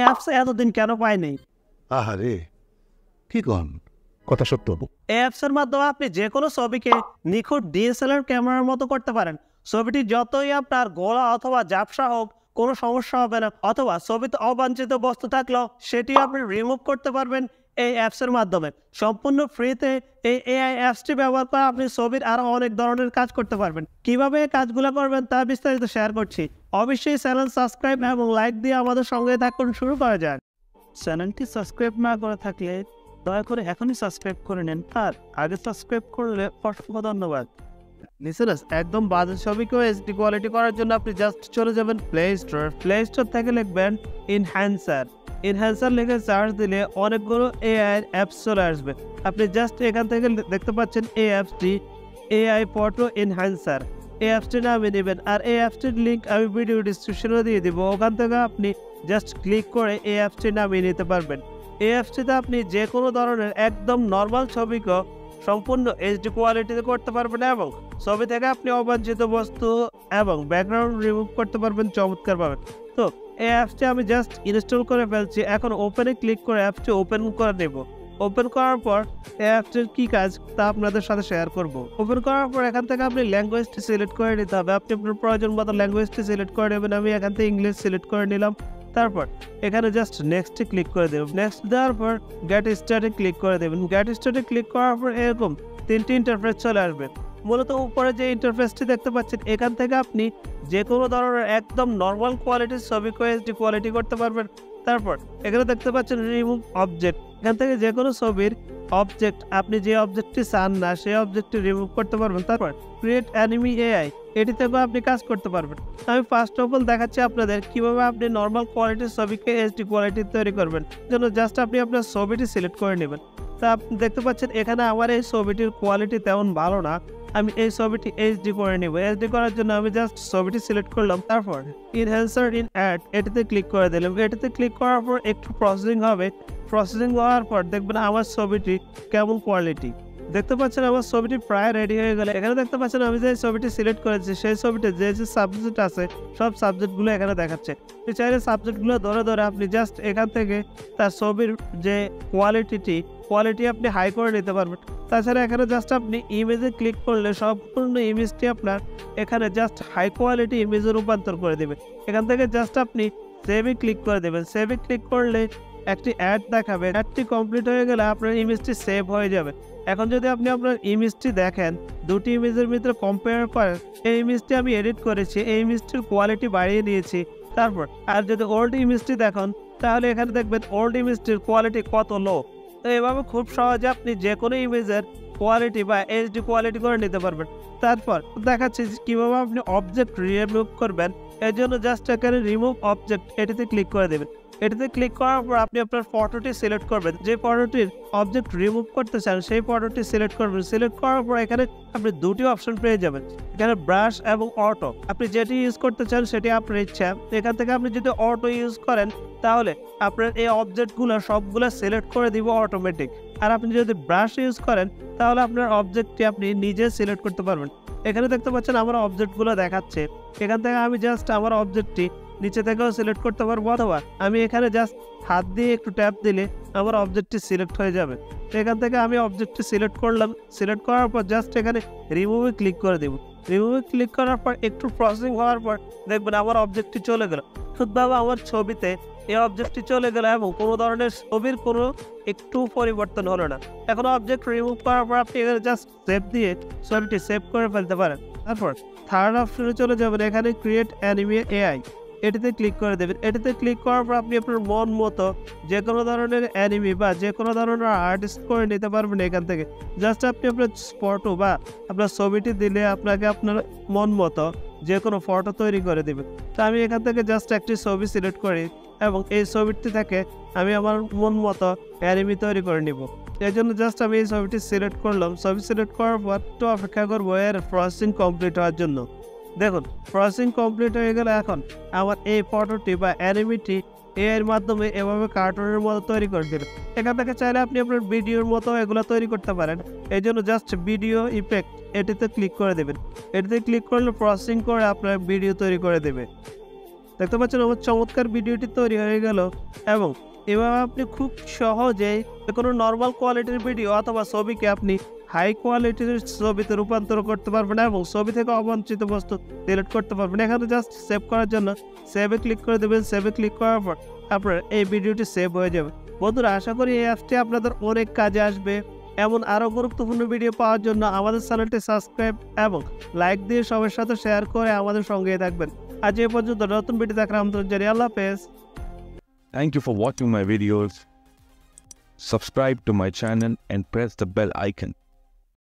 Apps এতদিন কেন পাইনি? আহারে কি কন, কথা সত্য। এই অ্যাপসের মাধ্যমে আপনি যে কোনো ছবিকে নিখুঁত ডিএসএলআর ক্যামেরার মতো করতে পারেন। ছবিটি যতই আপনার গোলা অথবা ঝাপসা হোক, কোনো সমস্যা হবে না। অথবা ছবিতে অবাঞ্ছিত বস্তু থাকলেও সেটি আপনি রিমুভ করতে পারবেন এই অ্যাপসের মাধ্যমে। সম্পূর্ণ ফ্রিতে এই এআই অ্যাপসটি ব্যবহার করে আপনি ছবির আরও অনেক ধরনের কাজ করতে পারবেন। কিভাবে এই কাজগুলো করবেন তা বিস্তারিত শেয়ার করছি। অবশ্যই চ্যানেল সাবস্ক্রাইব এবং লাইক দিয়ে আমাদের সঙ্গে থাকুন। শুরু করা যাক। চ্যানেলটি সাবস্ক্রাইব না করে থাকলে দয়া করে এখনই সাবস্ক্রাইব করে নেন, আর আগে সাবস্ক্রাইব করলে অসংখ্য ধন্যবাদ। লিসেনার্স, একদম বাজে ছবিকেও এইচডি কোয়ালিটি করার জন্য আপনি জাস্ট চলে যাবেন প্লে স্টোর থেকে লিখবেন এনহ্যান্সার লিখে সার্চ দিলে অনেকগুলো এআই অ্যাপস চলে আসবে। আপনি জাস্ট এখান থেকে দেখতে পাচ্ছেন এই অ্যাপসটি এআই ফটো এনহ্যান্সার। এই অ্যাপসটি নামিয়ে নেবেন, আর এই অ্যাপসটির লিঙ্ক আমি ভিডিও ডিসক্রিপশনে দিয়ে দিব। ওখান থেকে আপনি জাস্ট ক্লিক করে এই অ্যাপসটি নামিয়ে নিতে পারবেন। এই অ্যাপসটিতে আপনি যে কোনো ধরনের একদম নর্মাল ছবিকেও সম্পূর্ণ এইচডি কোয়ালিটিতে করতে পারবেন এবং ছবি থেকে আপনি অবাঞ্ছিত বস্তু এবং ব্যাকগ্রাউন্ড রিমুভ করতে পারবেন চমৎকারভাবে। তো এই অ্যাপসটি আমি জাস্ট ইনস্টল করে ফেলছি। এখন ওপেনে ক্লিক করে অ্যাপসটি ওপেন করে নেব। ওপেন করার পর এই অ্যাপসটির কী কাজ তা আপনাদের সাথে শেয়ার করব। ওপেন করার পর এখান থেকে আপনি ল্যাঙ্গুয়েজটি সিলেক্ট করে নিতে হবে। আপনি আপনার প্রয়োজন মতো ল্যাঙ্গুয়েজটি সিলেক্ট করে নেবেন। আমি এখান থেকে ইংলিশ সিলেক্ট করে নিলাম। তারপর এখানে জাস্ট নেক্সটে ক্লিক করে দেবেন। নেক্সট দেওয়ার পর গেট স্টার্টে ক্লিক করে দেবেন। গেট স্টার্টে ক্লিক করার পর এরকম তিনটি ইন্টারফেস চলে আসবে। মূলত উপরে যে ইন্টারফেসটি দেখতে পাচ্ছেন, এখান থেকে আপনি যে কোনো ধরনের একদম নর্মাল কোয়ালিটির ছবিকে এইচডি কোয়ালিটি করতে পারবেন। তারপর এখানে দেখতে পাচ্ছেন রিমুভ অবজেক্ট। এখান থেকে যে কোনো ছবির অবজেক্ট, আপনি যে অবজেক্টটি চান না সেই অবজেক্টটি রিমুভ করতে পারবেন। তারপর ক্রিয়েট অ্যানিমি এআই, এটি থেকেও আপনি কাজ করতে পারবেন। আমি ফার্স্ট অফ অল দেখাচ্ছি আপনাদের কিভাবে আপনি নর্মাল কোয়ালিটির ছবিকে এইচডি কোয়ালিটি তৈরি করবেন। জন্য জাস্ট আপনি আপনার ছবিটি সিলেক্ট করে নেবেন। তা আপনি দেখতে পাচ্ছেন এখানে আমার এই ছবিটির কোয়ালিটি তেমন ভালো না। আমি এই ছবিটি এইচডি করে নেব। এইচডি করার জন্য আমি জাস্ট ছবিটি সিলেক্ট করলাম। তারপর এনহ্যান্সার ইন অ্যাড, এটিতে ক্লিক করে দিলাম। এটিতে ক্লিক করার পর একটু প্রসেসিং হবে। প্রসেসিং হওয়ার পর দেখবেন আমার ছবিটি কেমন কোয়ালিটি। দেখতে পাচ্ছেন আমার ছবিটি প্রায় রেডি হয়ে গেলে এখানে দেখতে পাচ্ছেন আমি যে ছবিটি সিলেক্ট করেছি সেই ছবিতে যে যে সাবজেক্ট আছে সব সাবজেক্টগুলো এখানে দেখাচ্ছে। আপনি চাইলে সাবজেক্টগুলো ধরে ধরে আপনি জাস্ট এখান থেকে তার ছবির যে কোয়ালিটি আপনি হাই করে নিতে পারবেন। তাছাড়া এখানে জাস্ট আপনি ইমেজে ক্লিক করলে সম্পূর্ণ ইমেজটি আপনার এখানে জাস্ট হাই কোয়ালিটি ইমেজে রূপান্তর করে দেবে। এখান থেকে জাস্ট আপনি সেভে ক্লিক করে দেবেন। সেভে ক্লিক করলে একটি অ্যাড দেখাবে। অ্যাডটি কমপ্লিট হয়ে গেলে আপনার ইমেজটি সেভ হয়ে যাবে। এখন যদি আপনি আপনার ইমেজটি দেখেন, দুটি ইমেজের ভিতরে কম্পেয়ার করেন, এই ইমেজটি আমি এডিট করেছি, এই ইমেজটির কোয়ালিটি বাড়িয়ে নিয়েছি। তারপর আর যদি ওল্ড ইমেজটি দেখেন তাহলে এখানে দেখবেন ওল্ড ইমেজটির কোয়ালিটি কত লো। তো এভাবে খুব সহজে আপনি যে কোনো ইমেজের কোয়ালিটি বা এইচডি কোয়ালিটি করে নিতে পারবেন। তারপর দেখাচ্ছি কীভাবে আপনি অবজেক্ট রিমুভ করবেন। এর জন্য জাস্ট এখানে রিমুভ অবজেক্ট, এটিতে ক্লিক করে দেবেন। এটিতে ক্লিক করার পর আপনি আপনার ফটোটি সিলেক্ট করবেন। যে ফটোটির অবজেক্ট রিমুভ করতে চান সেই ফটোটি সিলেক্ট করবেন। সিলেক্ট করার পর এখানে আপনি দুটি অপশন পেয়ে যাবেন, এখানে ব্রাশ এবং অটো। আপনি যেটি ইউজ করতে চান সেটি আপনার ইচ্ছা। এখান থেকে আপনি যদি অটো ইউজ করেন তাহলে আপনার এই অবজেক্টগুলো সবগুলো সিলেক্ট করে দিব অটোমেটিক। আর আপনি যদি ব্রাশ ইউজ করেন তাহলে আপনার অবজেক্টটি আপনি নিজে সিলেক্ট করতে পারবেন। এখানে দেখতে পাচ্ছেন আমার অবজেক্টগুলো দেখাচ্ছে। এখান থেকে আমি জাস্ট আমার অবজেক্টটি নিচে থেকেও সিলেক্ট করতে পারবো, অথবা আমি এখানে জাস্ট হাত দিয়ে একটু ট্যাপ দিলে আমার অবজেক্টটি সিলেক্ট হয়ে যাবে। তো এখান থেকে আমি অবজেক্টটি সিলেক্ট করলাম। সিলেক্ট করার পর জাস্ট এখানে রিমুভে ক্লিক করে দেবো। রিমুভে ক্লিক করার পর একটু প্রসেসিং হওয়ার পর দেখবেন আমার অবজেক্টটি চলে গেল। শুধুভাবে আমার ছবিতে এই অবজেক্টটি চলে গেল এবং কোনো ধরনের ছবির কোনো একটু পরিবর্তন হলো না। এখন অবজেক্ট রিমুভ করার পর আপনি এখানে জাস্ট সেভ দিয়ে ছবিটি সেভ করে ফেলতে পারেন। তারপর থার্ড অপশনে চলে যাবেন, এখানে ক্রিয়েট অ্যানিমি এআই, এটিতে ক্লিক করে দেবেন। এটিতে ক্লিক করার পর আপনি আপনার মন মতো যে কোনো ধরনের অ্যানিমি বা যে কোনো ধরনের আর্টিস্ট করে নিতে পারবেন। এখান থেকে জাস্ট আপনি আপনার ফটো বা আপনার ছবিটি দিলে আপনাকে আপনার মন মতো যে কোনো ফটো তৈরি করে দেবে। তো আমি এখান থেকে জাস্ট একটি ছবি সিলেক্ট করি এবং এই ছবিটি থেকে আমি আমার মন মতো অ্যানিমি তৈরি করে নিব। এই জন্য জাস্ট আমি এই ছবিটি সিলেক্ট করলাম। ছবি সিলেক্ট করার পর একটু অপেক্ষা করবো এর প্রসেসিং কমপ্লিট হওয়ার জন্য। দেখুন প্রসেসিং কমপ্লিট হয়ে গেলে এখন আমার এই ফটোটি বা অ্যানিমিটি এর মাধ্যমে এভাবে কার্টুনের মতো তৈরি করে দেবে। এখান থেকে চাইলে আপনি আপনার ভিডিওর মতো এগুলো তৈরি করতে পারেন। এই জন্য জাস্ট ভিডিও ইফেক্ট এটিতে ক্লিক করে দেবেন। এটিতে ক্লিক করলে প্রসেসিং করে আপনার ভিডিও তৈরি করে দেবে। দেখতে পাচ্ছেন আমার চমৎকার ভিডিওটি তৈরি হয়ে গেল। এবং এভাবে আপনি খুব সহজেই কোনো নর্মাল কোয়ালিটির ভিডিও অথবা ছবিকে আপনি হাই কোয়ালিটির ছবিতে রূপান্তর করতে পারবেন এবং ছবি থেকে অবাঞ্ছিত বস্তু ডিলিট করতে পারবেন। এখানে জাস্ট সেভ করার জন্য সেভে ক্লিক করে দেবেন। সেভে ক্লিক করার পর আপনার এই ভিডিওটি সেভ হয়ে যাবে। বন্ধুরা, আশা করি এই অ্যাপটি আপনাদের অনেক কাজে আসবে। এমন আরও গুরুত্বপূর্ণ ভিডিও পাওয়ার জন্য আমাদের চ্যানেলটি সাবস্ক্রাইব এবং লাইক দিয়ে সবার সাথে শেয়ার করে আমাদের সঙ্গেই থাকবেন। আজ এই পর্যন্ত, নতুন ভিডিও দেখার আমন্ত্রণ জানিয়ে আল্লাহ হাফেজ। Thank you for watching my videos. Subscribe to my channel and press the bell icon.